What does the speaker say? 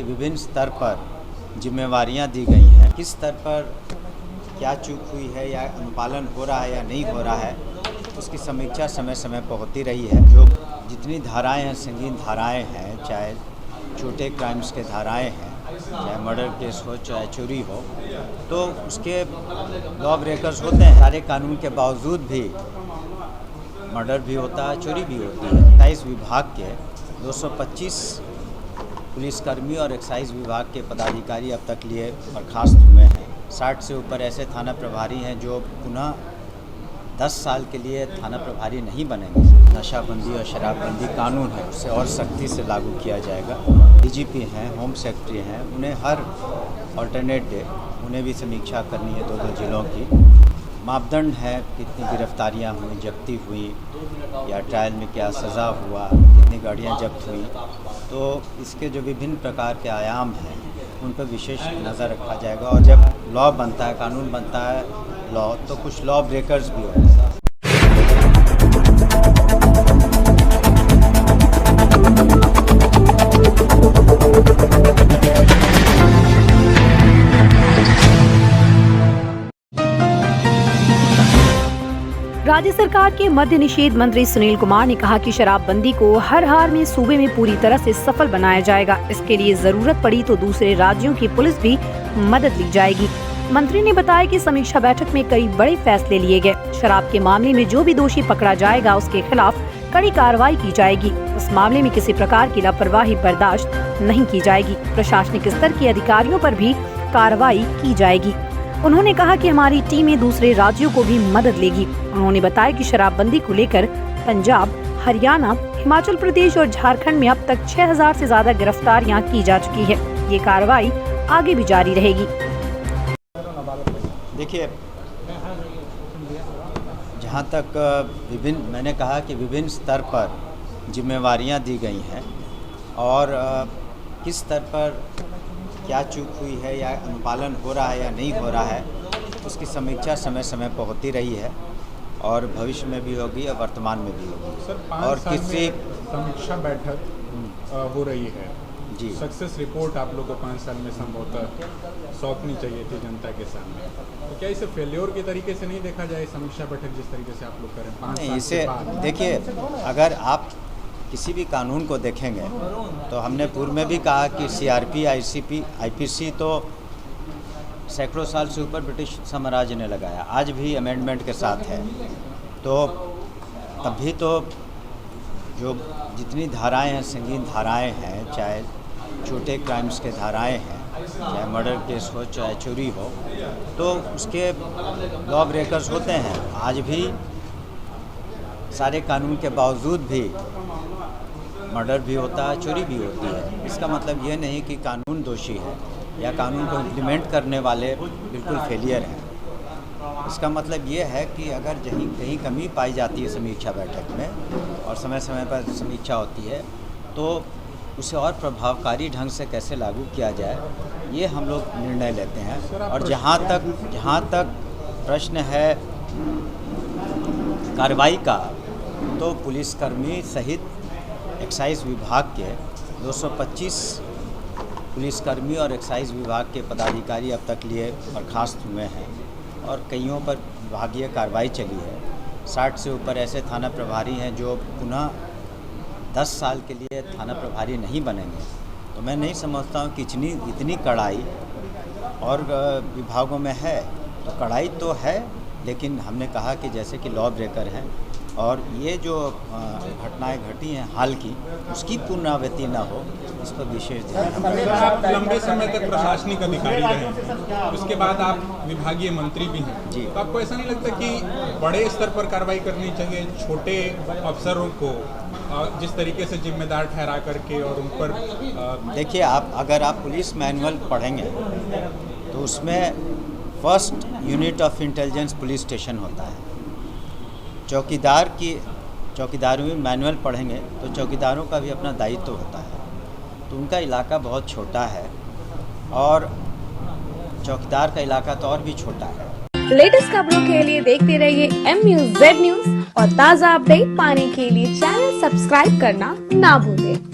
विभिन्न स्तर पर जिम्मेवारियां दी गई हैं। किस स्तर पर क्या चूक हुई है या अनुपालन हो रहा है या नहीं हो रहा है, उसकी समीक्षा समय समय पर होती रही है। जो जितनी धाराएं हैं, संगीन धाराएं हैं, चाहे छोटे क्राइम्स के धाराएं हैं, चाहे मर्डर केस हो, चाहे चोरी हो, तो उसके लॉ ब्रेकर्स होते हैं। सारे कानून के बावजूद भी मर्डर भी होता है, चोरी भी होती है। एक्साइज विभाग के 225 पुलिसकर्मी और एक्साइज विभाग के पदाधिकारी अब तक लिए बर्खास्त हुए हैं। 60 से ऊपर ऐसे थाना प्रभारी हैं जो पुनः 10 साल के लिए थाना प्रभारी नहीं बनेंगे। नशाबंदी और शराबबंदी कानून है, उससे और सख्ती से लागू किया जाएगा। डीजीपी हैं, होम सेक्रेटरी हैं, उन्हें हर ऑल्टरनेट डे उन्हें भी समीक्षा करनी है 2-2 जिलों की। मापदंड है, कितनी गिरफ्तारियां हुई, जब्ती हुई, या ट्रायल में क्या सज़ा हुआ, कितनी गाड़ियां जब्त हुई, तो इसके जो विभिन्न प्रकार के आयाम हैं उन पर विशेष नज़र रखा जाएगा। और जब लॉ बनता है, कानून बनता है लॉ, तो कुछ लॉ ब्रेकर्स भी होते हैं। राज्य सरकार के मद्य निषेध मंत्री सुनील कुमार ने कहा कि शराबबंदी को हर हाल में सूबे में पूरी तरह से सफल बनाया जाएगा। इसके लिए जरूरत पड़ी तो दूसरे राज्यों की पुलिस भी मदद ली जाएगी। मंत्री ने बताया कि समीक्षा बैठक में कई बड़े फैसले लिए गए। शराब के मामले में जो भी दोषी पकड़ा जाएगा उसके खिलाफ कड़ी कार्रवाई की जाएगी। इस मामले में किसी प्रकार की लापरवाही बर्दाश्त नहीं की जाएगी। प्रशासनिक स्तर के अधिकारियों पर भी कार्रवाई की जाएगी। उन्होंने कहा कि हमारी टीमें दूसरे राज्यों को भी मदद लेगी। उन्होंने बताया कि शराबबंदी को लेकर पंजाब, हरियाणा, हिमाचल प्रदेश और झारखंड में अब तक 6000 से ज्यादा गिरफ्तारियां की जा चुकी है। ये कार्रवाई आगे भी जारी रहेगी। देखिए, जहाँ तक मैंने कहा कि विभिन्न स्तर पर जिम्मेवारियां दी गई हैं और किस स्तर पर क्या चूक हुई है या अनुपालन हो रहा है या नहीं हो रहा है, उसकी समीक्षा समय समय पर होती रही है और भविष्य में भी होगी और वर्तमान में भी होगी। सर, और किसी समीक्षा बैठक हो रही है जी, सक्सेस रिपोर्ट आप लोग को 5 साल में संभवतः सौंपनी चाहिए थी जनता के सामने, तो क्या इसे फेल्योर के तरीके से नहीं देखा जाए? समीक्षा बैठक जिस तरीके से आप लोग करें 5 साल इसे देखिए, अगर आप किसी भी कानून को देखेंगे तो हमने पूर्व में भी कहा कि सीआरपी, आईसीपी, आईपीसी तो सैकड़ों साल से ऊपर ब्रिटिश साम्राज्य ने लगाया, आज भी अमेंडमेंट के साथ है। तो तभी तो जो जितनी धाराएं हैं, संगीन धाराएं हैं, चाहे छोटे क्राइम्स के धाराएं हैं, चाहे मर्डर केस हो, चाहे चोरी हो, तो उसके लॉ ब्रेकर्स होते हैं। आज भी सारे कानून के बावजूद भी मर्डर भी होता है, चोरी भी होती है। इसका मतलब ये नहीं कि कानून दोषी है या कानून को इम्प्लीमेंट करने वाले बिल्कुल फेलियर हैं। इसका मतलब ये है कि अगर कहीं कमी पाई जाती है समीक्षा बैठक में और समय समय पर समीक्षा होती है, तो उसे और प्रभावकारी ढंग से कैसे लागू किया जाए, ये हम लोग निर्णय लेते हैं। और जहाँ तक प्रश्न है कार्रवाई का, तो पुलिसकर्मी सहित एक्साइज विभाग के 225 पुलिसकर्मी और एक्साइज विभाग के पदाधिकारी अब तक लिए बर्खास्त हुए हैं और कईयों पर विभागीय कार्रवाई चली है। 60 से ऊपर ऐसे थाना प्रभारी हैं जो पुनः 10 साल के लिए थाना प्रभारी नहीं बनेंगे। तो मैं नहीं समझता हूँ कि इतनी कड़ाई और विभागों में है। तो कड़ाई तो है, लेकिन हमने कहा कि जैसे कि लॉ ब्रेकर हैं और ये जो घटनाएं घटी हैं हाल की, उसकी पुनरावृत्ति ना हो, इस पर विशेष ध्यान। आप लंबे समय तक प्रशासनिक अधिकारी रहे, उसके बाद आप विभागीय मंत्री भी हैं जी, तो आपको ऐसा नहीं लगता कि बड़े स्तर पर कार्रवाई करनी चाहिए? छोटे अफसरों को जिस तरीके से जिम्मेदार ठहरा करके और उन पर देखिए, अगर आप पुलिस मैनुअल पढ़ेंगे तो उसमें first unit of intelligence police station होता है। चौकीदारों में मैनुअल पढ़ेंगे तो चौकीदारों का भी अपना दायित्व होता है। तो उनका इलाका बहुत छोटा है और चौकीदार का इलाका तो और भी छोटा है। लेटेस्ट खबरों के लिए देखते रहिए MUZ न्यूज और ताज़ा अपडेट पाने के लिए चैनल सब्सक्राइब करना ना भूलें।